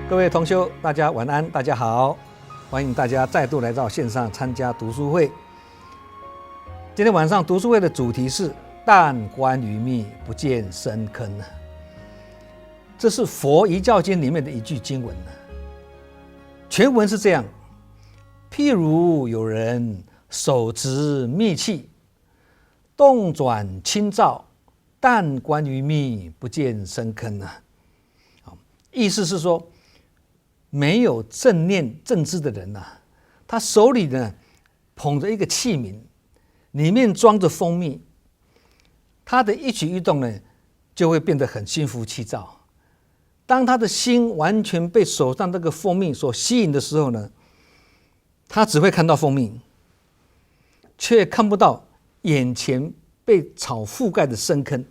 各位同修，大家晚安，大家好，欢迎大家再度来到线上参加读书会。今天晚上读书会的主题是“但观于密，不见深坑”。这是佛遗教经里面的一句经文。全文是这样：譬如有人手执密器，动转轻照，但观于密，不见深坑。意思是说，没有正念正知的人他手里呢捧着一个器皿，里面装着蜂蜜，他的一举一动呢就会变得很心浮气躁。当他的心完全被手上这个蜂蜜所吸引的时候呢，他只会看到蜂蜜，却看不到眼前被草覆盖的深坑。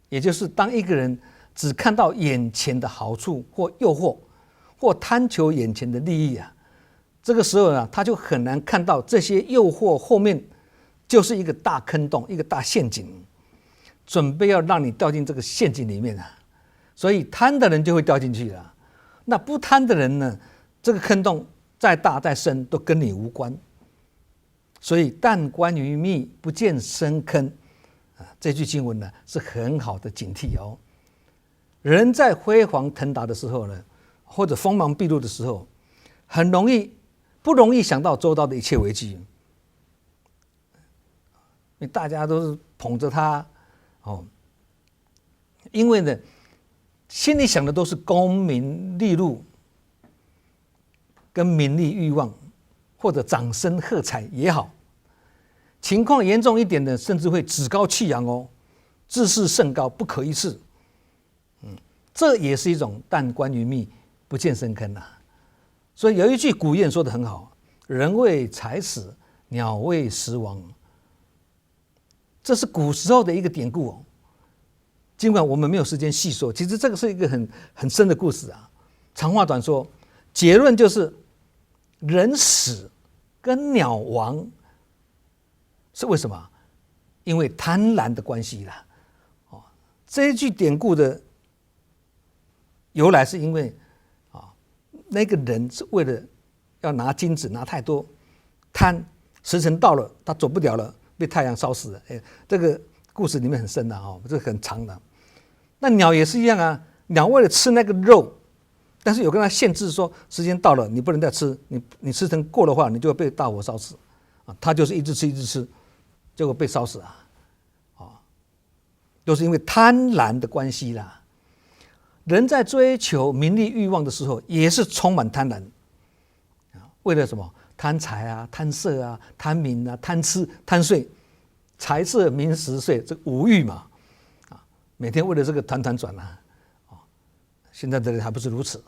也就是当一个人只看到眼前的好处或诱惑，或贪求眼前的利益这个时候他就很难看到这些诱惑后面就是一个大坑洞，一个大陷阱，准备要让你掉进这个陷阱里面所以贪的人就会掉进去了。那不贪的人呢，这个坑洞再大再深都跟你无关。所以但观于密，不见深坑这句经文呢是很好的警惕哦。人在辉煌腾达的时候呢，或者锋芒毕露的时候，不容易想到周遭的一切危机，因为大家都是捧着他因为呢心里想的都是功名利禄跟名利欲望，或者掌声喝彩也好。情况严重一点的，甚至会趾高气扬自视甚高，不可一世。这也是一种但观于密，不见深坑所以有一句古谚说得很好：人为财死，鸟为食亡。这是古时候的一个典故尽管我们没有时间细说，其实这个是一个很深的故事长话短说，结论就是人死跟鸟亡是为什么？因为贪婪的关系这一句典故的由来是因为那个人是为了要拿金子拿太多，贪，时辰到了他走不了了，被太阳烧死了。这个故事里面很深的这很长的。那鸟也是一样鸟为了吃那个肉，但是有跟他限制说时间到了你不能再吃，你时辰过的话你就会被大火烧死他就是一直吃一直吃，结果被烧死都是因为贪婪的关系啦。人在追求名利欲望的时候也是充满贪婪为了什么？贪财贪色贪名贪吃贪睡，财色名食睡，这五欲嘛每天为了这个团团转现在的人还不是如此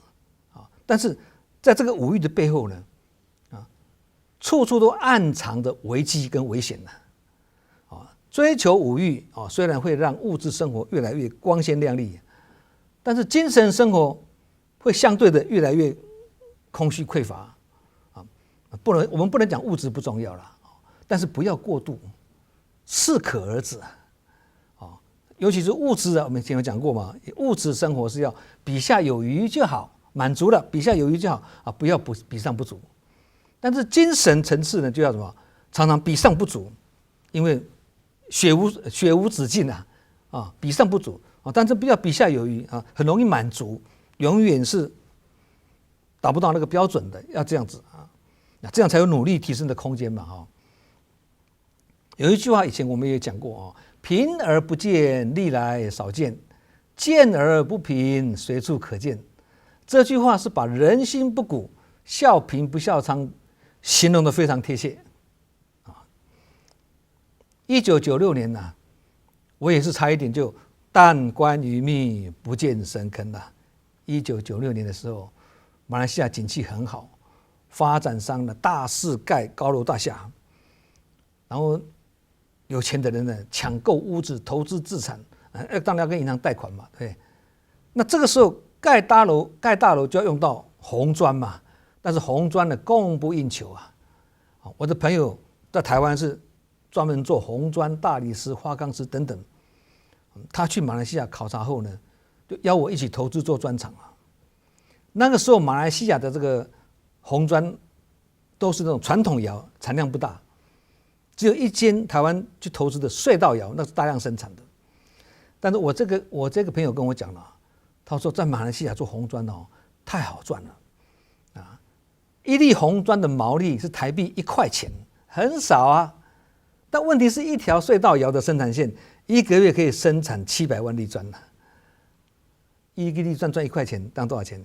但是在这个五欲的背后呢处处都暗藏着危机跟危险追求五欲虽然会让物质生活越来越光鲜亮丽，但是精神生活会相对的越来越空虚匮乏我们不能讲物质不重要了，但是不要过度，适可而止尤其是物质我们以前有讲过嘛，物质生活是要比下有余就好，满足了比下有余就好不要比上不足。但是精神层次呢，就要什么？常常比上不足，因为血无止境比上不足但是不要比下有余很容易满足，永远是达不到那个标准的，要这样子这样才有努力提升的空间嘛有一句话以前我们也讲过贫而不见，历来少见；见而不贫，随处可见。这句话是把人心不古、笑贫不笑娼形容得非常贴切1996年我也是差一点就但观于密，不见深坑1996年的时候，马来西亚景气很好，发展商呢大肆盖高楼大厦，然后有钱的人呢抢购屋子投资自产当然要跟银行贷款嘛，对。那这个时候盖大楼就要用到红砖嘛，但是红砖呢供不应求我的朋友在台湾是专门做红砖、大理石、花岗石等等，他去马来西亚考察后呢，就邀我一起投资做专场那个时候马来西亚的这个红砖都是那种传统窑，产量不大，只有一间台湾去投资的隧道窑，那是大量生产的。但是我这个朋友跟我讲了，他说在马来西亚做红砖太好赚了啊！一粒红砖的毛利是台币1块钱，很少啊。但问题是一条隧道窑的生产线1个月可以生产700万粒砖呢。一个粒砖赚1块钱，当多少钱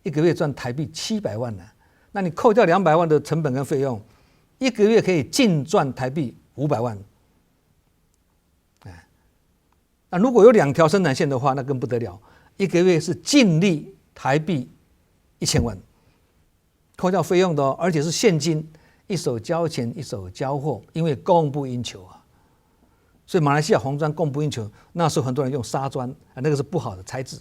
？1个月赚台币700万呢。那你扣掉200万的成本跟费用，1个月可以净赚台币500万。那如果有2条生产线的话，那更不得了，1个月是净利台币1000万，扣掉费用的而且是现金，一手交钱一手交货，因为供不应求啊。所以马来西亚红砖供不应求，那时候很多人用砂砖，那个是不好的材质。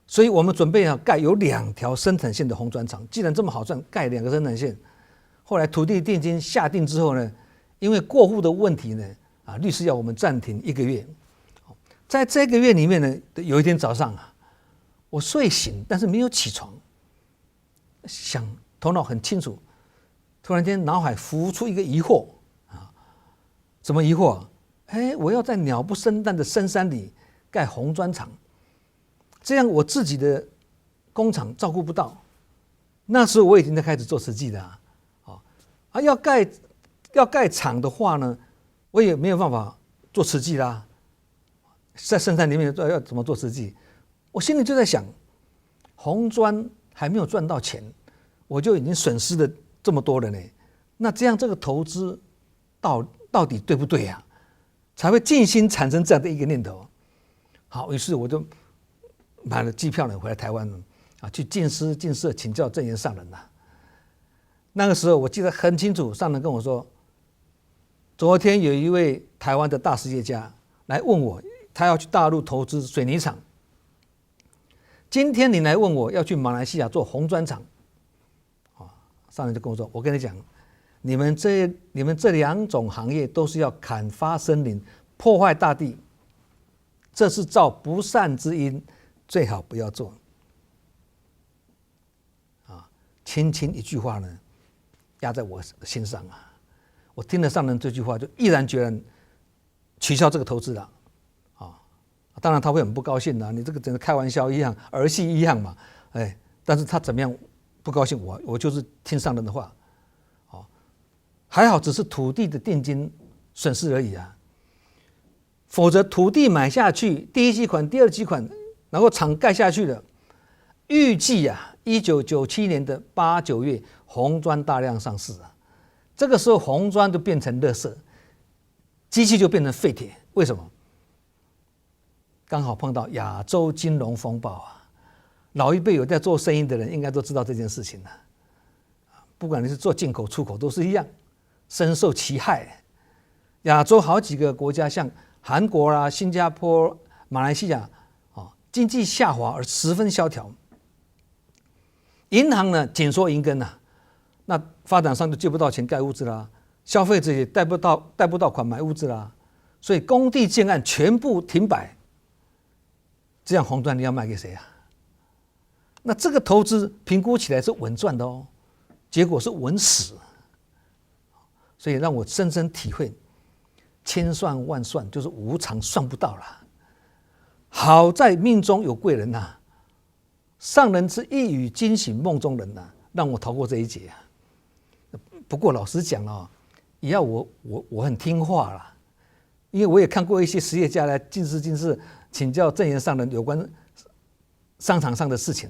所以我们准备要盖有2条生产线的红砖厂，既然这么好赚，盖2个生产线。后来土地定金下定之后呢，因为过户的问题呢，律师要我们暂停1个月。在这个月里面呢，有一天早上我睡醒，但是没有起床，想头脑很清楚，突然间脑海浮出一个疑惑什么疑惑？我要在鸟不生蛋的深山里盖红砖厂，这样我自己的工厂照顾不到。那时候我已经在开始做实际的要盖厂的话呢，我也没有办法做实际啦。在深山里面要怎么做实际？我心里就在想，红砖还没有赚到钱，我就已经损失了这么多了呢。那这样这个投资到底对不对呀？才会尽心产生这样的一个念头。好，于是我就买了机票呢，回来台湾去进师进社请教证严上人了。那个时候我记得很清楚，上人跟我说，昨天有一位台湾的大实业家来问我，他要去大陆投资水泥厂。今天你来问我要去马来西亚做红砖厂，上人就跟我说，我跟你讲，你们这2种行业都是要砍伐森林，破坏大地，这是造不善之因，最好不要做。轻轻一句话呢，压在我心上我听了上人这句话，就毅然决然取消这个投资了当然他会很不高兴你这个整个开玩笑一样，儿戏一样嘛，但是他怎么样不高兴，我就是听上人的话还好只是土地的定金损失而已否则土地买下去，第一期款第二期款，然后厂盖下去了，预计1997年的8、9月红砖大量上市这个时候红砖就变成垃圾，机器就变成废铁。为什么？刚好碰到亚洲金融风暴老一辈有在做生意的人应该都知道这件事情不管你是做进口出口都是一样，深受其害。亚洲好几个国家，像韩国啦、新加坡、马来西亚经济下滑而十分萧条，银行呢紧缩银根那发展商就借不到钱盖屋子啦，消费者也贷不到款买屋子啦，所以工地建案全部停摆。这样红砖你要卖给谁那这个投资评估起来是稳赚的结果是稳死。所以让我深深体会，千算万算就是无常，算不到了。好在命中有贵人上人之一语惊醒梦中人让我逃过这一劫不过老实讲也要我很听话啦，因为我也看过一些实业家来进士请教证严上人有关商场上的事情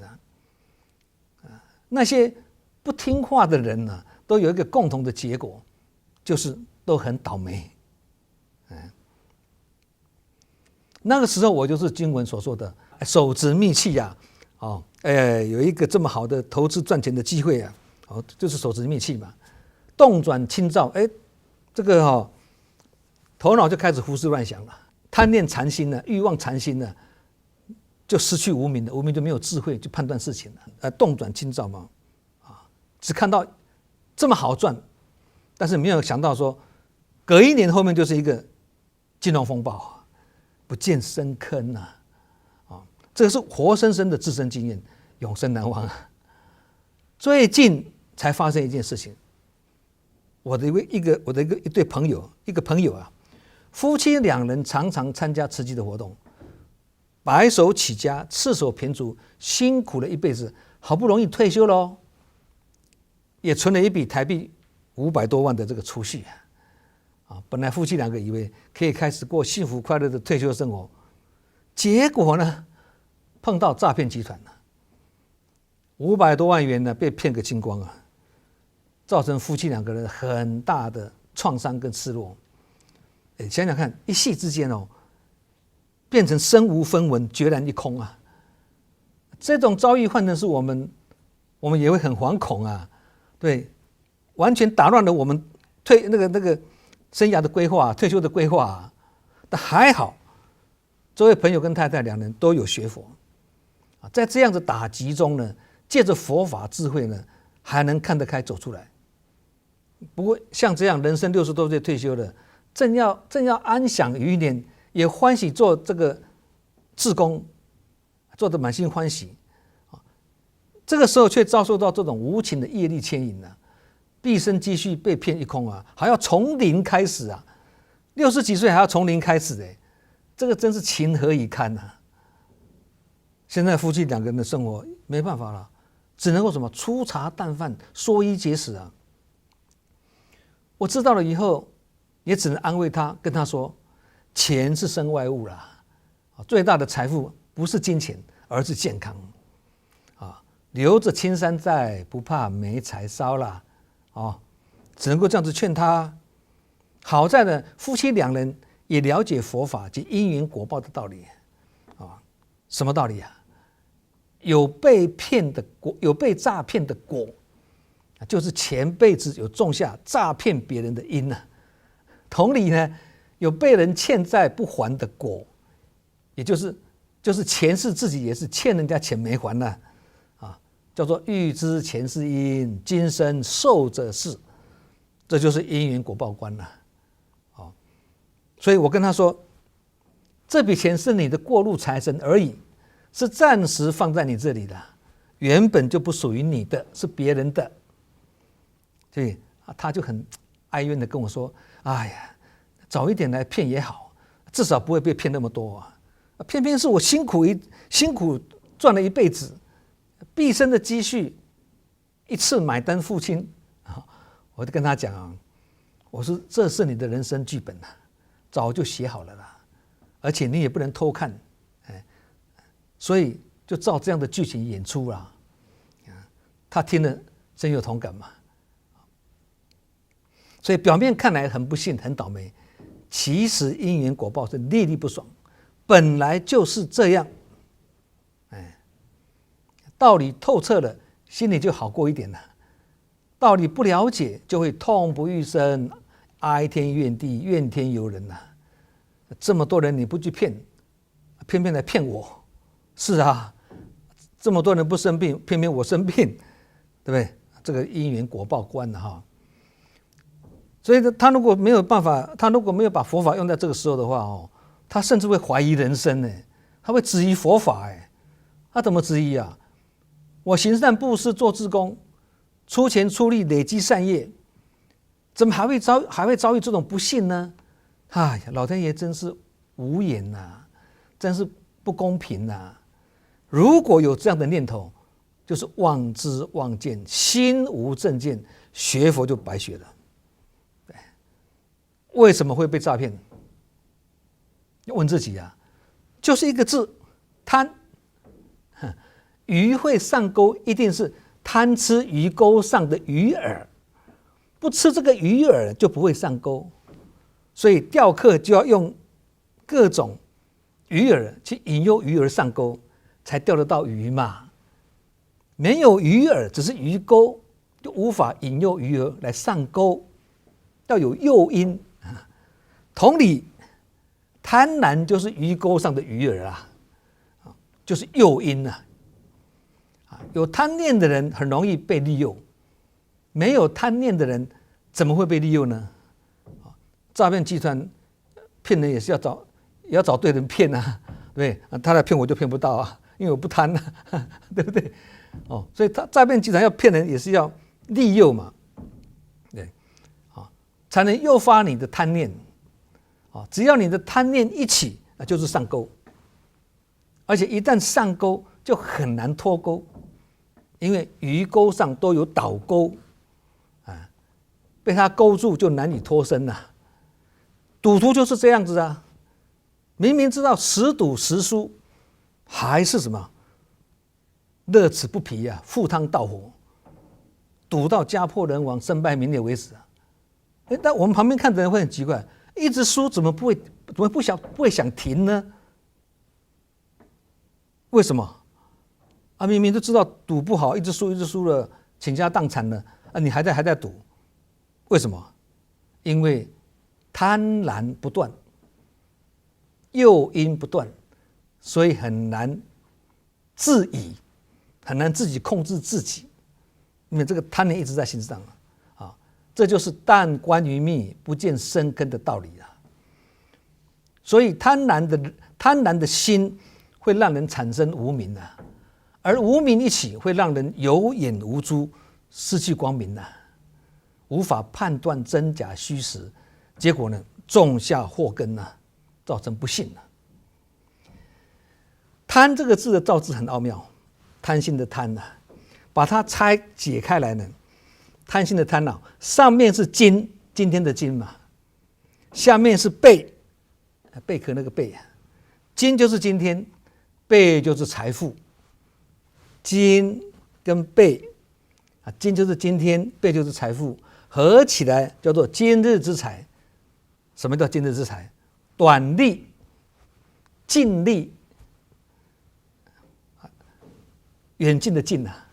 那些不听话的人都有一个共同的结果，就是都很倒霉那个时候我就是经文所说的手执密器有一个这么好的投资赚钱的机会就是手执密器嘛，动转轻躁这个头脑就开始胡思乱想了，贪念缠心了，欲望缠心了，就失去无明了，无明就没有智慧去判断事情了动转轻躁嘛只看到这么好赚，但是没有想到说隔1年后面就是一个金融风暴不见深坑这个是活生生的自身经验，永生难忘啊。最近才发生一件事情，我的一对朋友，一个朋友啊，夫妻2人常常参加慈济的活动，白手起家，赤手偏足，辛苦了一辈子，好不容易退休了，也存了一笔台币500多万的这个储蓄啊。本来夫妻2个以为可以开始过幸福快乐的退休生活，结果呢，碰到诈骗集团了，500多万元呢被骗个精光啊，造成夫妻2个人很大的创伤跟失落。想想看，一夕之间变成身无分文，决然一空啊！这种遭遇换成是我们也会很惶恐啊，对，完全打乱了我们那个生涯的规划、退休的规划啊。但还好，这位朋友跟太太2人都有学佛啊，在这样子打击中呢，借着佛法智慧呢，还能看得开走出来。不过像这样人生60多岁退休了，正要安享余年，也欢喜做这个志工，做得满心欢喜，这个时候却遭受到这种无情的业力牵引啊，毕生积蓄被骗一空啊，还要从零开始啊，60几岁还要从零开始这个真是情何以堪啊！现在夫妻2个人的生活没办法了，只能够什么粗茶淡饭，说衣节食啊。我知道了以后，也只能安慰他，跟他说，钱是身外物啦，最大的财富不是金钱，而是健康啊！留着青山在，不怕没柴烧啦，只能够这样子劝他。好在呢，夫妻2人也了解佛法及因缘果报的道理啊。什么道理啊？有被骗的果，有被诈骗的果，就是前辈子有种下诈骗别人的因啊。同理呢，有被人欠债不还的果，也就是前世自己也是欠人家钱没还呢啊，叫做欲知前世因，今生受者是，这就是因缘果报观了。所以我跟他说，这笔钱是你的过路财神而已，是暂时放在你这里的，原本就不属于你的，是别人的。所以他就很哀怨的跟我说，哎呀，早一点来骗也好，至少不会被骗那么多啊！偏偏是我辛苦赚了一辈子，毕生的积蓄，一次买单付清。我就跟他讲啊，我说这是你的人生剧本啊，早就写好了啦，而且你也不能偷看，所以就照这样的剧情演出啦。他听了真有同感嘛。所以表面看来很不幸很倒霉，其实因缘果报是历历不爽，本来就是这样。道理透彻了，心里就好过一点了；道理不了解，就会痛不欲生，哀天怨地，怨天尤人呐。这么多人你不去骗，偏偏来骗我，是啊，这么多人不生病，偏偏我生病，对不对？这个因缘果报观了哈。所以他如果没有办法，他如果没有把佛法用在这个时候的话他甚至会怀疑人生呢，他会质疑佛法他怎么质疑啊？我行善布施做志工，出钱出力累积善业，怎么还会遭遇这种不幸呢？哎呀，老天爷真是无言呐，真是不公平呐！如果有这样的念头，就是妄知妄见，心无正见，学佛就白学了。为什么会被诈骗？问自己啊，就是一个字，贪。鱼会上钩，一定是贪吃鱼钩上的鱼饵，不吃这个鱼饵就不会上钩。所以钓客就要用各种鱼饵去引诱鱼儿上钩，才钓得到鱼嘛。没有鱼饵，只是鱼钩，就无法引诱鱼儿来上钩，要有诱因。同理，贪婪就是鱼钩上的鱼饵就是诱因啊。有贪念的人很容易被利诱，没有贪念的人怎么会被利诱呢？诈骗集团骗人也是要找对人骗啊，对，他来骗我就骗不到啊，因为我不贪呐，对不对？哦，所以他诈骗集团要骗人也是要利诱嘛，对，才能诱发你的贪念，只要你的贪念一起，就是上钩，而且一旦上钩就很难脱钩，因为鱼钩上都有倒钩，被他勾住就难以脱身了。赌徒就是这样子啊，明明知道10赌10输，还是什么乐此不疲啊，赴汤蹈火，赌到家破人亡、身败名裂为止啊。但我们旁边看的人会很奇怪，一直输怎么不会想停呢？为什么？明明都知道赌不好，一直输了，倾家荡产了，你还在赌，为什么？因为贪婪不断，诱因不断，所以很难自已，很难自己控制自己，因为这个贪念一直在心上啊，这就是但观于密，不见生根的道理啊。所以贪婪的心会让人产生无明啊，而无明一起会让人有眼无珠，失去光明啊，无法判断真假虚实，结果呢，种下祸根啊，造成不幸啊。贪这个字的造字很奥妙，贪心的贪啊，把它解开来呢，贪心的贪啊，上面是今天的今嘛，下面是贝壳那个贝啊，今就是今天，贝就是财富，今跟贝啊，今就是今天，贝就是财富，合起来叫做今日之财。什么叫今日之财？短利、近利，远近的近啊，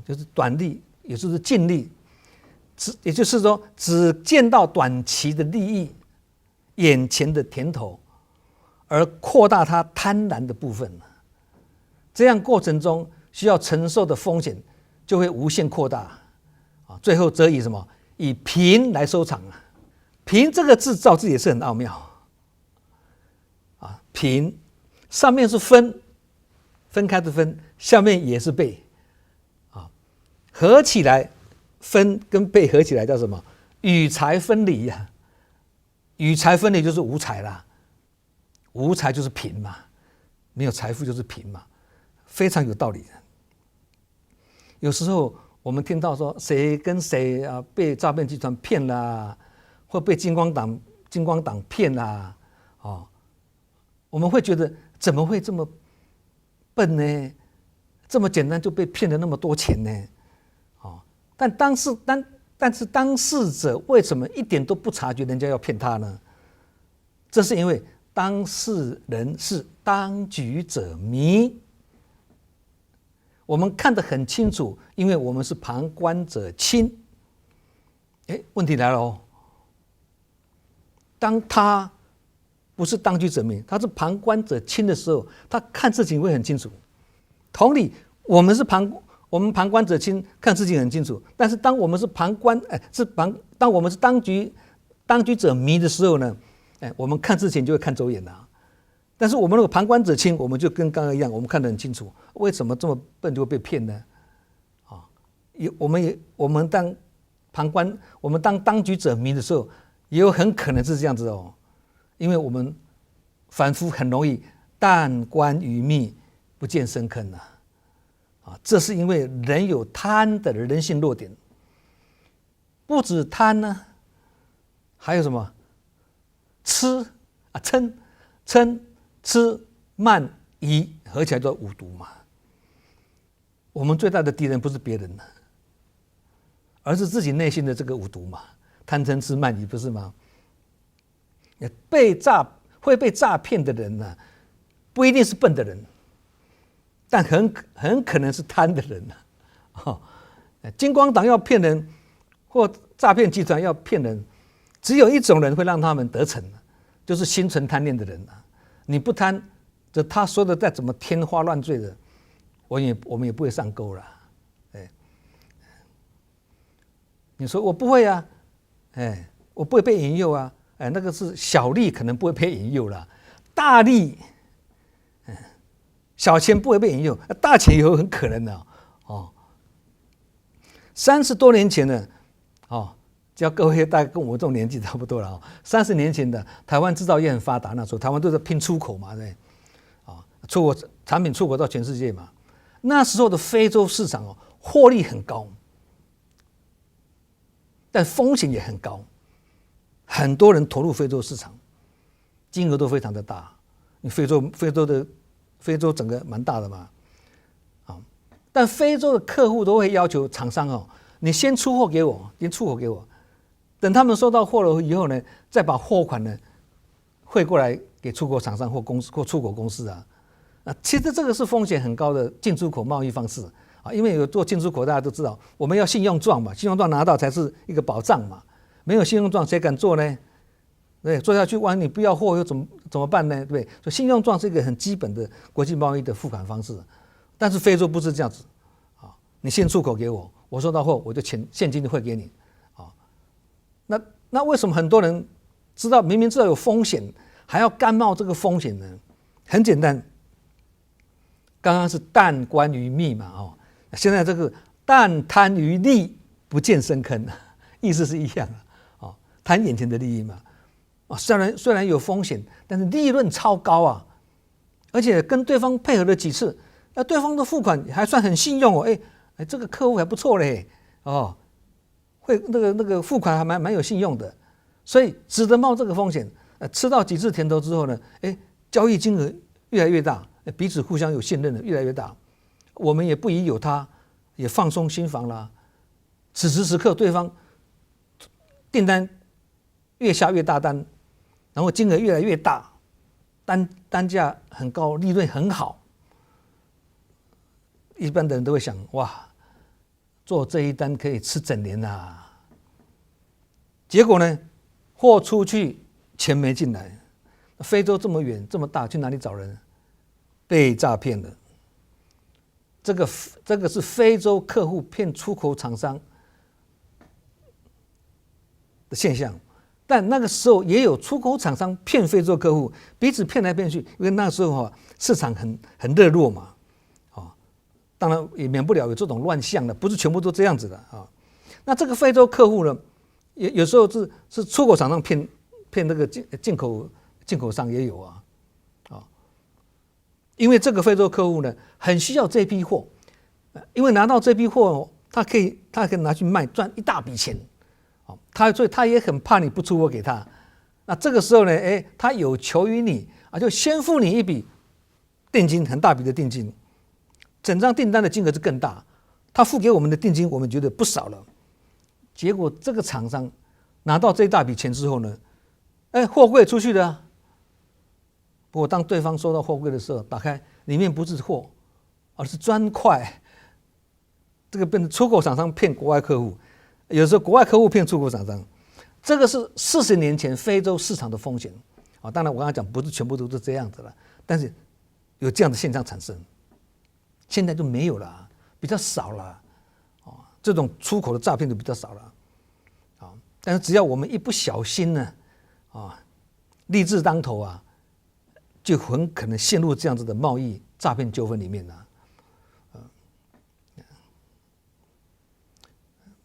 就是短利，也就是近利，也就是说只见到短期的利益、眼前的甜头，而扩大它贪婪的部分。这样过程中需要承受的风险就会无限扩大，最后则以什么？以贫来收场啊！贫这个字造字也是很奥妙啊，贫上面是分开的分，下面也是贝啊，合起来分跟贝合起来叫什么？与财分离呀！与财分离就是无财啦，无财就是贫嘛，没有财富就是贫嘛，非常有道理的。有时候我们听到说谁跟谁被诈骗集团骗啦，或被金光党骗啦，我们会觉得怎么会这么笨呢？这么简单就被骗了那么多钱呢？但是当事者为什么一点都不察觉人家要骗他呢？这是因为当事人是当局者迷，我们看得很清楚，因为我们是旁观者清。问题来了哦，当他不是当局者迷，他是旁观者清的时候，他看事情会很清楚。同理，我们旁观者清，看事情很清楚。但是当我们是当我们是当局者迷的时候呢，我们看事情就会看走眼了。但是我们如果旁观者清，我们就跟刚刚一样，我们看得很清楚，为什么这么笨就会被骗呢？我们当当局者迷的时候，也有很可能是这样子哦，因为我们凡夫很容易但观于密，不见深坑啊，这是因为人有贪的人性弱点，不止贪呢，还有什么吃啊，嗔、痴、慢、疑，合起来叫五毒嘛。我们最大的敌人不是别人，而是自己内心的这个五毒嘛，贪嗔痴慢疑，不是吗？会被诈骗的人呢，不一定是笨的人，但很可能是贪的人金光党要骗人，或诈骗集团要骗人，只有一种人会让他们得逞，就是心存贪念的人。你不贪，这他说的再怎么天花乱坠的，我们也不会上钩了。你说我不会啊，我不会被引诱啊，那个是小利可能不会被引诱了，大利，小钱不会被引诱，大钱有很可能的哦。30多年前呢，只要各位大概跟我们这种年纪差不多了30年前的台湾制造业很发达，那时候台湾都在拼出口嘛，对，出口产品出口到全世界嘛。那时候的非洲市场获利很高，但风险也很高，很多人投入非洲市场，金额都非常的大。非洲整个蛮大的嘛，但非洲的客户都会要求厂商你先出货给我，先出口给我，等他们收到货了以后呢，再把货款呢汇过来给出口厂商或公司或出口公司啊。其实这个是风险很高的进出口贸易方式因为有做进出口，大家都知道我们要信用状嘛，信用状拿到才是一个保障嘛，没有信用状谁敢做呢？对，做下去万一你不要货又怎么办呢？对不对？所以信用状是一个很基本的国际贸易的付款方式，但是非洲不是这样子你先出口给我，我收到货我就现金汇给你那为什么很多人明明知道有风险，还要甘冒这个风险呢？很简单，刚刚是弹关于密嘛现在这个弹贪于利，不见深坑，意思是一样的贪眼前的利益嘛虽然有风险，但是利润超高而且跟对方配合了几次，对方的付款还算很信用这个客户还不错嘞会那个付款还蛮有信用的，所以值得冒这个风险。吃到几次甜头之后呢，交易金额越来越大，彼此互相有信任的越来越大，我们也不疑有他，也放松心防啦。此时此刻，对方订单越下越大单，然后金额越来越大，单价很高，利润很好。一般的人都会想，哇，做这一单可以吃整年啊。结果呢，货出去钱没进来，非洲这么远这么大，去哪里找人？被诈骗了。这个是非洲客户骗出口厂商的现象，但那个时候也有出口厂商骗非洲客户，彼此骗来骗去，因为那时候市场很热络嘛。当然也免不了有这种乱象的，不是全部都这样子的那这个非洲客户呢，有时候是出口厂商骗那个进口商也有因为这个非洲客户呢很需要这批货，因为拿到这批货他可以拿去卖赚一大笔钱所以他也很怕你不出货给他。那这个时候呢他有求于你就先付你一笔定金，很大笔的定金，整张订单的金额是更大，他付给我们的定金我们觉得不少了。结果这个厂商拿到这一大笔钱之后呢，货柜出去的不过当对方收到货柜的时候，打开里面不是货，而是砖块。这个变成出口厂商骗国外客户，有时候国外客户骗出口厂商，这个是40年前非洲市场的风险当然我刚才讲不是全部都是这样子了，但是有这样的现象产生。现在就没有了，比较少了这种出口的诈骗就比较少了但是只要我们一不小心呢利字当头就很可能陷入这样子的贸易诈骗纠纷里面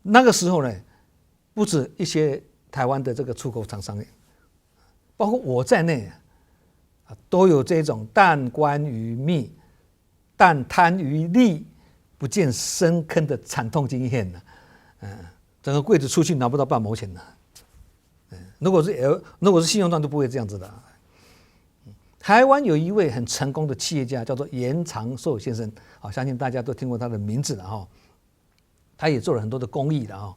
那个时候呢，不止一些台湾的这个出口厂商，包括我在内都有这种弹关于密，但贪于利，不见深坑的惨痛经验整个柜子出去拿不到半毛钱的。如果是信用状就不会这样子的。台湾有一位很成功的企业家，叫做严长寿先生相信大家都听过他的名字了他也做了很多的公益的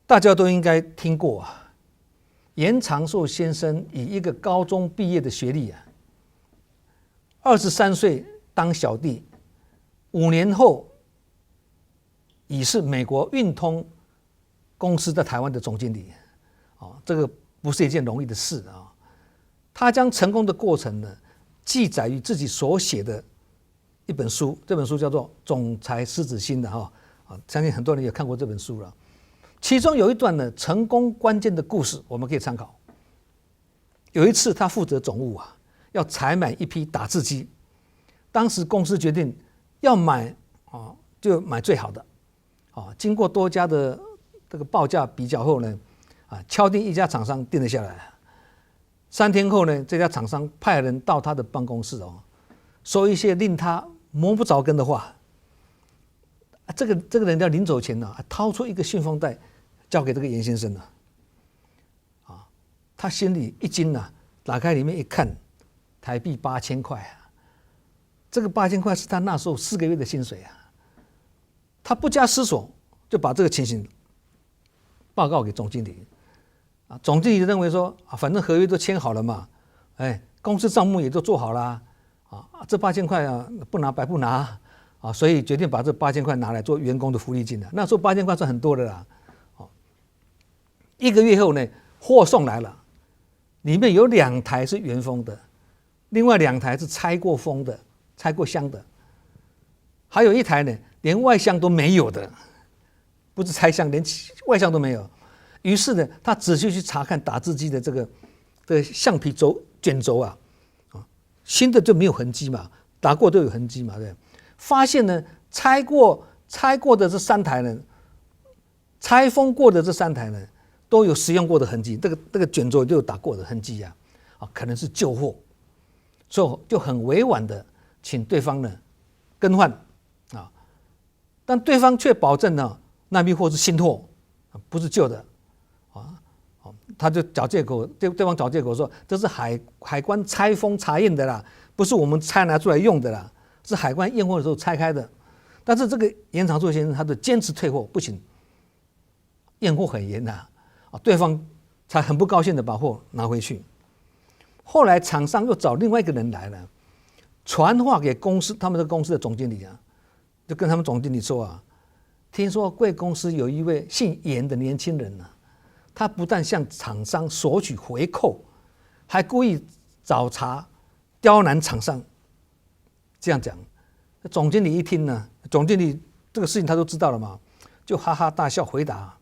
大家都应该听过严长寿先生以一个高中毕业的学历23岁当小弟，5年后已是美国运通公司在台湾的总经理这个不是一件容易的事他将成功的过程呢记载于自己所写的一本书，这本书叫做《总裁狮子心》的相信很多人也看过这本书了。其中有一段呢成功关键的故事，我们可以参考。有一次他负责总务要采买一批打字机，当时公司决定要买就买最好的经过多家的这个报价比较后呢敲定一家厂商定了下来。3天后呢，这家厂商派人到他的办公室说一些令他摸不着根的话。这个人要临走前掏出一个信封袋交给这个严先生他心里一惊打开里面一看，台币8000块这个8000块是他那时候4个月的薪水他不加思索就把这个情形报告给总经理总经理认为说反正合约都签好了嘛，公司账目也都做好了这8000块不拿白不拿所以决定把这8000块拿来做员工的福利金那时候8000块算很多的啦1个月后呢，货送来了，里面有2台是原封的，另外2台是拆过封的，拆过箱的，还有1台呢连外箱都没有的，不是拆箱，连外箱都没有。于是呢，他仔细去查看打字机的这个橡皮卷轴新的就没有痕迹嘛，打过都有痕迹嘛，对。发现呢，拆过的这3台呢，拆封过的这3台呢，都有使用过的痕迹，这个卷轴都有打过的痕迹可能是旧货，所以就很委婉的请对方呢更换但对方却保证呢那批货是新货，不是旧的他就找借口，对方找借口说这是海关拆封查验的啦，不是我们拆拿出来用的啦，是海关验货的时候拆开的。但是这个严长寿先生他就坚持退货，不行，验货很严对方才很不高兴的把货拿回去。后来厂商又找另外一个人来了，传话给他们的公司的总经理就跟他们总经理说听说贵公司有一位姓严的年轻人他不但向厂商索取回扣，还故意找茬刁难厂商。这样讲，总经理一听呢，总经理这个事情他都知道了嘛，就哈哈大笑回答：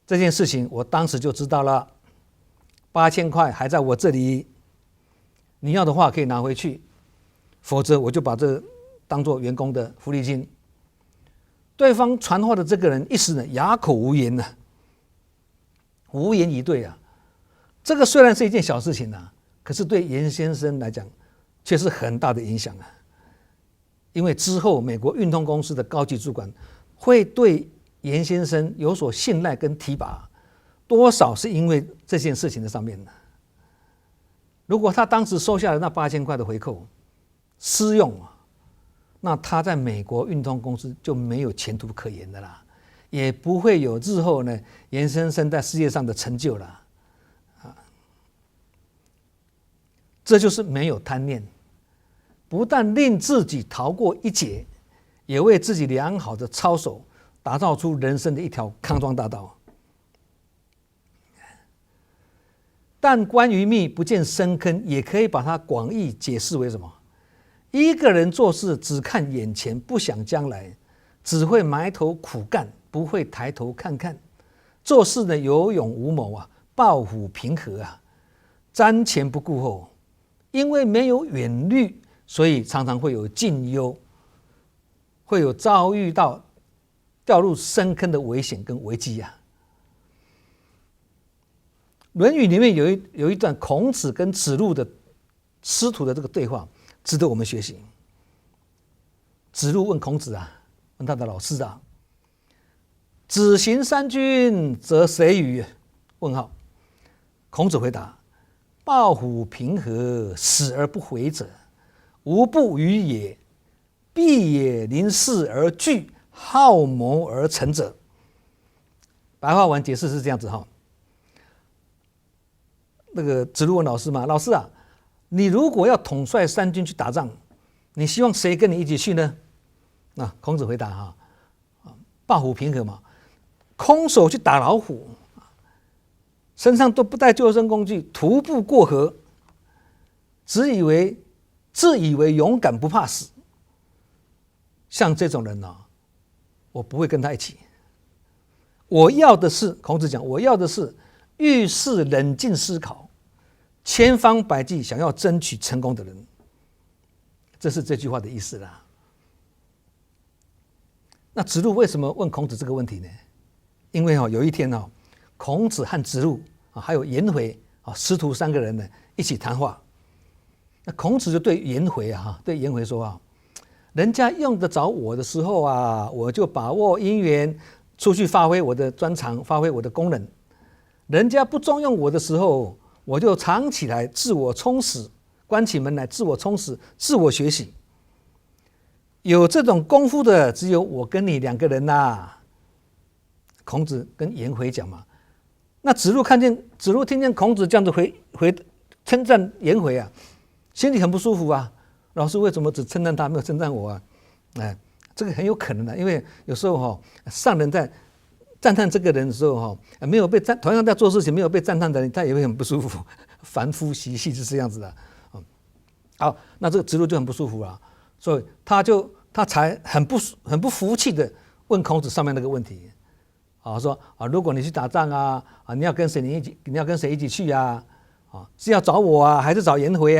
这件事情我当时就知道了，8000块还在我这里，你要的话可以拿回去，否则我就把这当做员工的福利金。对方传话的这个人一时呢哑口无言无言以对这个虽然是一件小事情可是对严先生来讲却是很大的影响因为之后美国运通公司的高级主管会对严先生有所信赖跟提拔，多少是因为这件事情的上面如果他当时收下了那8000块的回扣私用那他在美国运通公司就没有前途可言的啦，也不会有日后呢严先生在事业上的成就了这就是没有贪念，不但令自己逃过一劫，也为自己良好的操守打造出人生的一条康庄大道。但关于密不见深坑，也可以把它广义解释为什么？一个人做事只看眼前，不想将来，只会埋头苦干，不会抬头看看。做事呢有勇无谋抱负平和瞻前不顾后。因为没有远虑，所以常常会有近忧，会有遭遇到掉入深坑的危险跟危机论语里面有一段孔子跟子路的师徒的这个对话，值得我们学习。子路问孔子问他的老师子行三军，则谁与？问号。孔子回答：抱负平和，死而不悔者，无不与也。必也临事而惧，好谋而成者。白话文解释是这样子那个子路问老师嘛，老师你如果要统帅三军去打仗，你希望谁跟你一起去呢？孔子回答抱负平和嘛，空手去打老虎，身上都不带救生工具，徒步过河，自以为勇敢不怕死，像这种人我不会跟他一起。我要的是，孔子讲，我要的是遇事冷静思考，千方百计想要争取成功的人。这是这句话的意思啦。那子路为什么问孔子这个问题呢？因为有一天孔子和子路还有颜回师徒3个人呢一起谈话。那孔子就对颜回说人家用得着我的时候我就把握因缘出去发挥我的专长，发挥我的功能。人家不重用我的时候，我就藏起来自我充实，关起门来自我充实，自我学习。有这种功夫的只有我跟你2个人啦。孔子跟颜回讲嘛。那子路听见孔子这样子回称赞颜回心里很不舒服老师为什么只称赞他，没有称赞我这个很有可能的，因为有时候上人在赞叹这个人的时候没有被同样在做事情没有被赞叹的人，他也会很不舒服。凡夫习气是这样子的。好，那这个子路就很不舒服了，所以他才很不服气的问孔子上面那个问题说如果你去打仗你要跟谁一起去是要找我还是找颜回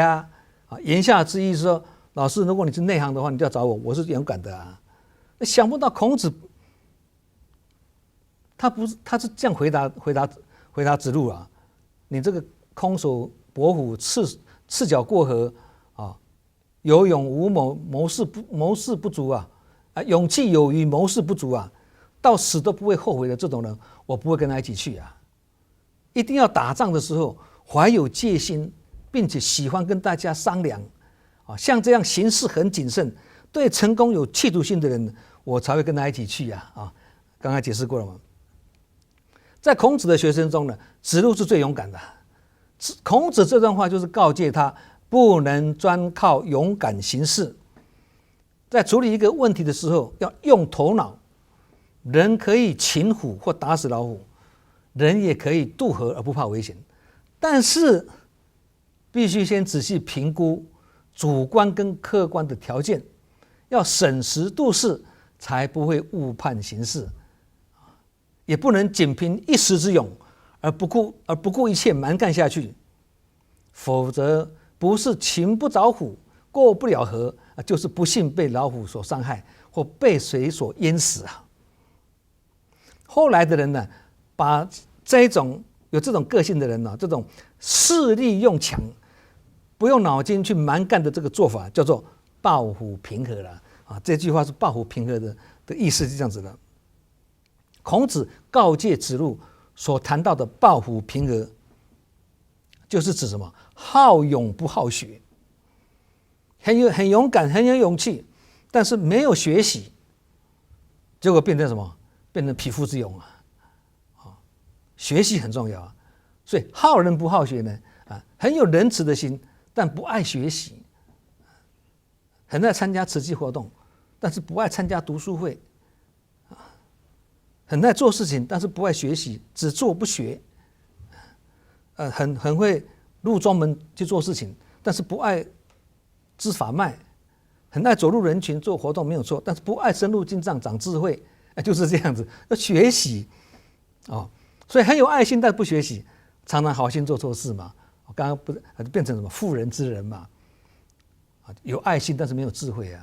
言下之意是说，老师如果你是内行的话，你就要找我，我是勇敢的想不到孔子他是这样回答子路你这个空手搏虎赤脚过河有勇无谋，谋事不足勇气有余，谋事不足到死都不会后悔的这种人，我不会跟他一起去一定要打仗的时候怀有戒心，并且喜欢跟大家商量像这样行事很谨慎，对成功有企图心的人，我才会跟他一起去刚才解释过了嘛。在孔子的学生中呢，子路是最勇敢的。孔子这段话就是告诫他不能专靠勇敢行事，在处理一个问题的时候要用头脑。人可以擒虎或打死老虎，人也可以渡河而不怕危险，但是必须先仔细评估主观跟客观的条件，要审时度势，才不会误判形势。也不能仅凭一时之勇而不顾一切蛮干下去，否则不是擒不着虎过不了河，就是不幸被老虎所伤害或被水所淹死后来的人呢，把有这种个性的人这种势利用强，不用脑筋去蛮干的这个做法，叫做抱虎平和了这句话是抱虎平和的意思是这样子的。孔子告诫子路所谈到的抱虎平和，就是指什么？好勇不好学，很勇敢，很有勇气，但是没有学习，结果变成什么？变成匹夫之勇学习很重要所以好人不好学呢很有仁慈的心，但不爱学习，很爱参加慈济活动，但是不爱参加读书会，很爱做事情，但是不爱学习，只做不学，很会入庄门去做事情，但是不爱知法脉，很爱走入人群做活动没有错，但是不爱深入经藏长智慧，就是这样子。要学习所以很有爱心但不学习，常常好心做错事嘛。刚刚不是变成什么妇人之仁嘛？有爱心但是没有智慧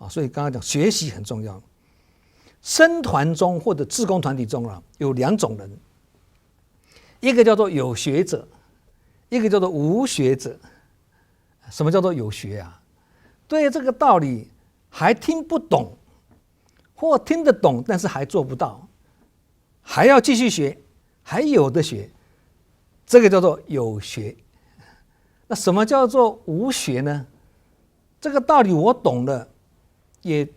所以刚刚讲学习很重要。僧团中或者志工团体中有2种人，一个叫做有学者，一个叫做无学者。什么叫做有学对这个道理还听不懂，或听得懂但是还做不到，还要继续学，还有的学，这个叫做有学。那什么叫做无学呢？这个道理我懂了，也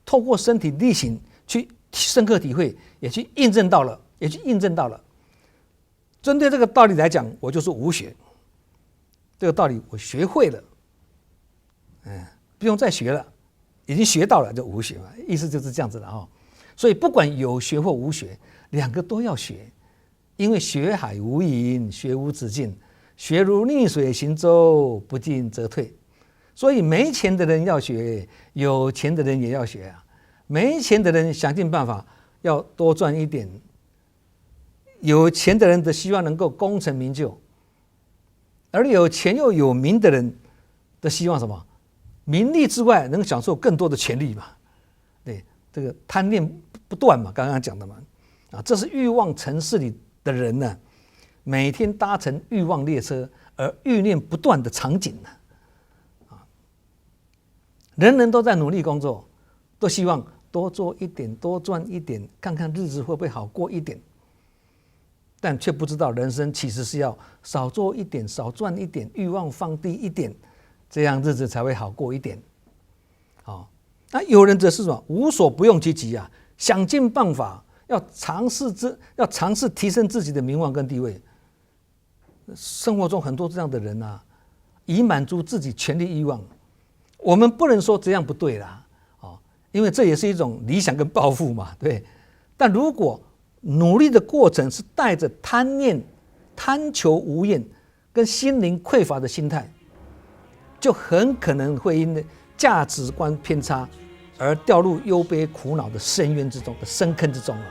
透过身体力行去深刻体会，也去印证到了。针对这个道理来讲，我就是无学。这个道理我学会了，不用再学了，已经学到了就无学嘛，意思就是这样子的所以不管有学或无学，2个都要学，因为学海无垠，学无止境，学如逆水行舟，不进则退。所以没钱的人要学，有钱的人也要学没钱的人想尽办法要多赚一点，有钱的人的希望能够功成名就，而有钱又有名的人的希望什么？名利之外，能享受更多的权利嘛？对，这个贪念不断嘛，刚刚讲的嘛，这是欲望城市里的人呢，每天搭乘欲望列车而欲念不断的场景呢，人人都在努力工作，都希望多做一点，多赚一点，看看日子会不会好过一点，但却不知道人生其实是要少做一点，少赚一点，欲望放低一点，这样日子才会好过一点。那有人则是什么？无所不用其极啊，想尽办法要尝试提升自己的名望跟地位。生活中很多这样的人啊，以满足自己权力欲望。我们不能说这样不对啦，因为这也是一种理想跟抱负嘛，对。但如果努力的过程是带着贪念、贪求无厌跟心灵匮乏的心态，就很可能会因价值观偏差而掉入忧悲苦恼的深渊之中的深坑之中了。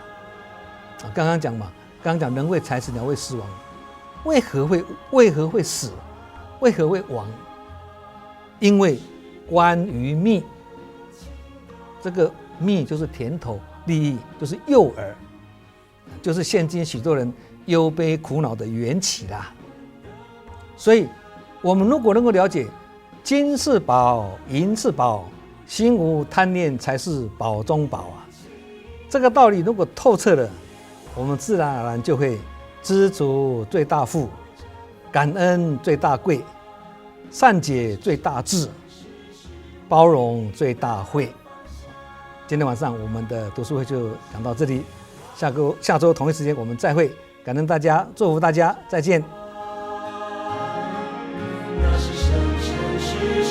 刚刚讲嘛，刚刚讲人为财死，鸟为食亡，为何会死？为何会亡？因为观于蜜，这个蜜就是甜头，利益就是诱饵，就是现今许多人忧悲苦恼的缘起啦。所以，我们如果能够了解金是宝，银是宝，心无贪念才是宝中宝啊！这个道理如果透彻了，我们自然而然就会知足最大富，感恩最大贵，善解最大智，包容最大慧。今天晚上我们的读书会就讲到这里，下周同一时间我们再会，感恩大家，祝福大家，再见。那是生生世世